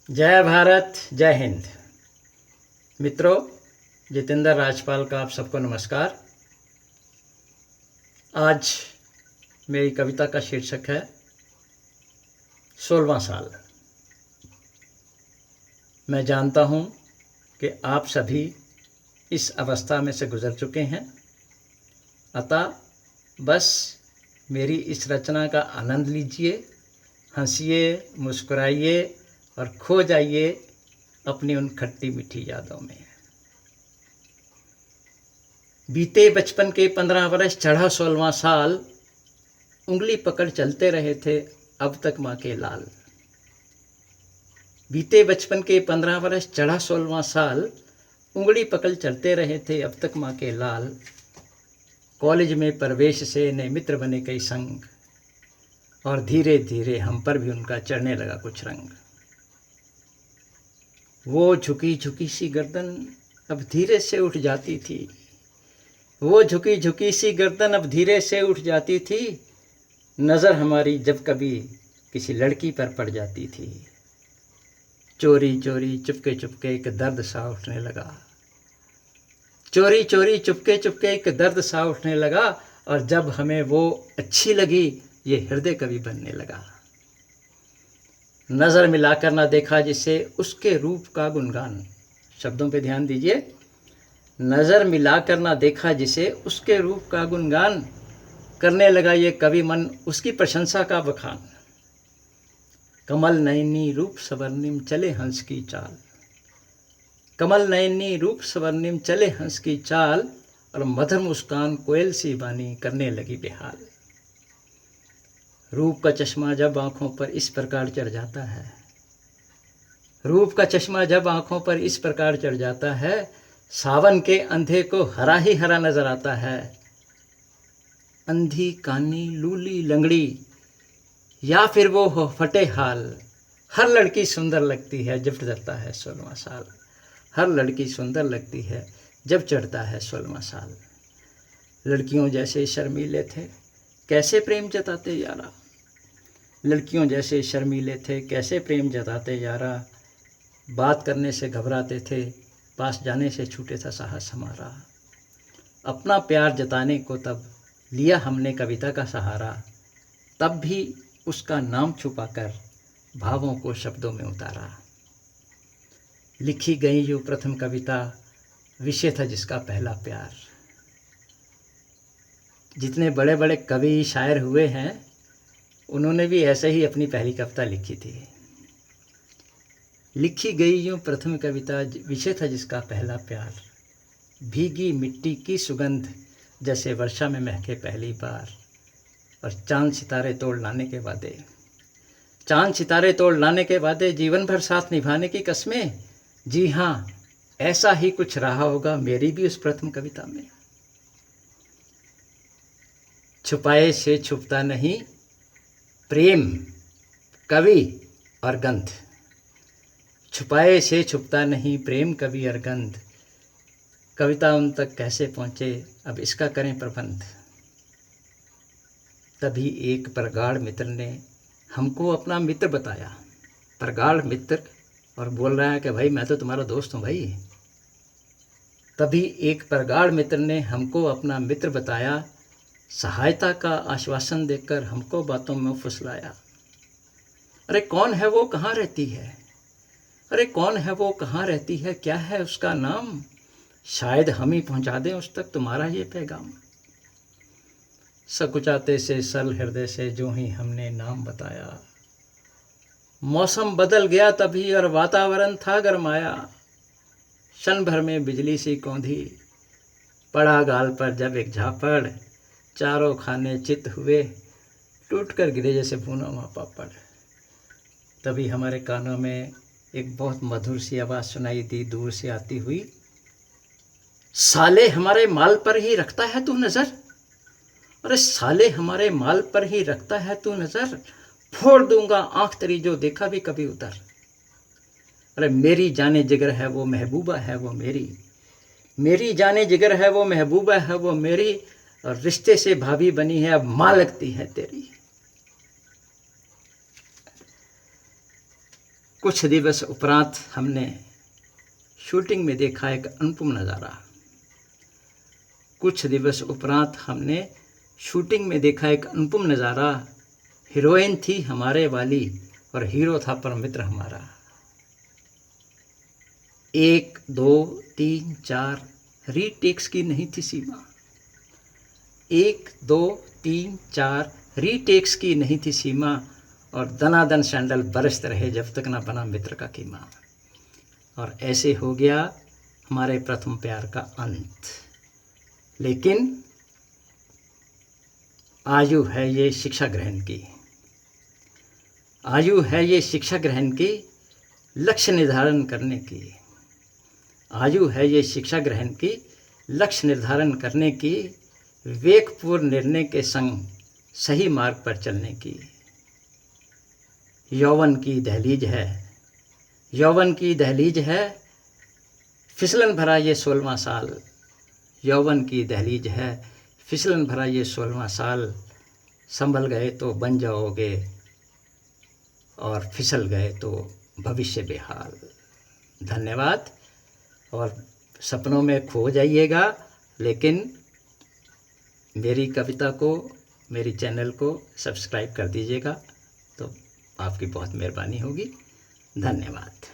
जय भारत, जय हिंद। मित्रों, जितेंद्र राजपाल का आप सबको नमस्कार। आज मेरी कविता का शीर्षक है 16वां साल। मैं जानता हूँ कि आप सभी इस अवस्था में से गुजर चुके हैं, अतः बस मेरी इस रचना का आनंद लीजिए, हंसिए, मुस्कुराइए और खो जाइए अपनी उन खट्टी मीठी यादों में। बीते बचपन के 15 वर्ष, चढ़ा 16वां साल, उंगली पकड़ चलते रहे थे अब तक माँ के लाल। बीते बचपन के 15 वर्ष, चढ़ा 16वां साल, उंगली पकड़ चलते रहे थे अब तक माँ के लाल। कॉलेज में प्रवेश से नए मित्र बने कई संग, और धीरे धीरे हम पर भी उनका चढ़ने लगा कुछ रंग। वो झुकी झुकी सी गर्दन अब धीरे से उठ जाती थी, वो झुकी झुकी सी गर्दन अब धीरे से उठ जाती थी। नज़र हमारी जब कभी किसी लड़की पर पड़ जाती थी, चोरी चोरी चुपके चुपके एक दर्द सा उठने लगा। चोरी चोरी चुपके चुपके एक दर्द सा उठने लगा, और जब हमें वो अच्छी लगी ये हृदय कवि बनने लगा। नज़र मिलाकर ना देखा जिसे उसके रूप का गुणगान। शब्दों पे ध्यान दीजिए। नज़र मिलाकर ना देखा जिसे उसके रूप का गुणगान, करने लगा ये कवि मन उसकी प्रशंसा का बखान। कमल नयनी रूप स्वर्णिम चले हंस की चाल, कमल नयनी रूप स्वर्णिम चले हंस की चाल, और मधुर मुस्कान कोयल सी बानी करने लगी बेहाल। रूप का चश्मा जब आंखों पर इस प्रकार चढ़ जाता है, रूप का चश्मा जब आंखों पर इस प्रकार चढ़ जाता है, सावन के अंधे को हरा ही हरा नजर आता है। अंधी कानी लूली लंगड़ी या फिर वो हो फटे हाल, हर लड़की सुंदर लगती है जब चढ़ता है 16वां साल। हर लड़की सुंदर लगती है जब चढ़ता है 16वां साल। लड़कियों जैसे शर्मीले थे कैसे प्रेम जताते यारा, लड़कियों जैसे शर्मीले थे कैसे प्रेम जताते यारा। बात करने से घबराते थे, पास जाने से छूटे था साहस हमारा। अपना प्यार जताने को तब लिया हमने कविता का सहारा, तब भी उसका नाम छुपाकर भावों को शब्दों में उतारा। लिखी गई जो प्रथम कविता, विषय था जिसका पहला प्यार। जितने बड़े बड़े कवि शायर हुए हैं उन्होंने भी ऐसे ही अपनी पहली कविता लिखी थी। लिखी गई यूँ प्रथम कविता, विषय था जिसका पहला प्यार। भीगी मिट्टी की सुगंध जैसे वर्षा में महके पहली बार, और चांद सितारे तोड़ लाने के वादे, चांद सितारे तोड़ लाने के वादे, जीवन भर साथ निभाने की कस्में। जी हाँ, ऐसा ही कुछ रहा होगा मेरी भी उस प्रथम कविता में। छुपाए से छुपता नहीं प्रेम कवि और गंध, छुपाए से छुपता नहीं प्रेम कवि और गंध। कविता उन तक कैसे पहुँचे अब इसका करें प्रबंध। तभी एक प्रगाढ़ मित्र ने हमको अपना मित्र बताया। प्रगाढ़ मित्र, और बोल रहा है कि भाई मैं तो तुम्हारा दोस्त हूँ भाई। तभी एक प्रगाढ़ मित्र ने हमको अपना मित्र बताया, सहायता का आश्वासन देकर हमको बातों में फुसलाया। अरे कौन है वो, कहाँ रहती है, अरे कौन है वो, कहाँ रहती है, क्या है उसका नाम, शायद हम ही पहुँचा दें उस तक तुम्हारा ये पैगाम। सकुचाते से सल हृदय से जो ही हमने नाम बताया, मौसम बदल गया तभी और वातावरण था गरमाया। क्षण भर में बिजली सी कौंधी, पड़ा गाल पर जब एक झापड़, चारों खाने चित हुए टूट कर गिरे जैसे भूना हुआ पापड़। तभी हमारे कानों में एक बहुत मधुर सी आवाज़ सुनाई दी दूर से आती हुई, साले हमारे माल पर ही रखता है तू नज़र, अरे साले हमारे माल पर ही रखता है तू नज़र, फोड़ दूंगा आंख तेरी जो देखा भी कभी उधर। अरे मेरी जाने जिगर है वो महबूबा है वो मेरी, मेरी जाने जिगर है वो महबूबा है वो मेरी, और रिश्ते से भाभी बनी है अब माँ लगती है तेरी। कुछ दिवस उपरांत हमने शूटिंग में देखा एक अनुपम नज़ारा। कुछ दिवस उपरांत हमने शूटिंग में देखा एक अनुपम नज़ारा। हीरोइन थी हमारे वाली और हीरो था परम मित्र हमारा। 1 2 3 4 रीटेक्स की नहीं थी सीमा। 1 2 3 4 रीटेक्स की नहीं थी सीमा, और दनादन सैंडल बरसते रहे जब तक ना बना मित्र का कीमा। और ऐसे हो गया हमारे प्रथम प्यार का अंत। लेकिन आयु है ये शिक्षा ग्रहण की, आयु है ये शिक्षा ग्रहण की, लक्ष्य निर्धारण करने की। आयु है ये शिक्षा ग्रहण की, लक्ष्य निर्धारण करने की, विवेकपूर्ण निर्णय के संग सही मार्ग पर चलने की। यौवन की दहलीज है, यौवन की दहलीज है, फिसलन भरा ये 16वां साल। यौवन की दहलीज है, फिसलन भरा ये 16वां साल। संभल गए तो बन जाओगे और फिसल गए तो भविष्य बेहाल। धन्यवाद। और सपनों में खो जाइएगा, लेकिन मेरी कविता को, मेरी चैनल को सब्सक्राइब कर दीजिएगा तो आपकी बहुत मेहरबानी होगी। धन्यवाद।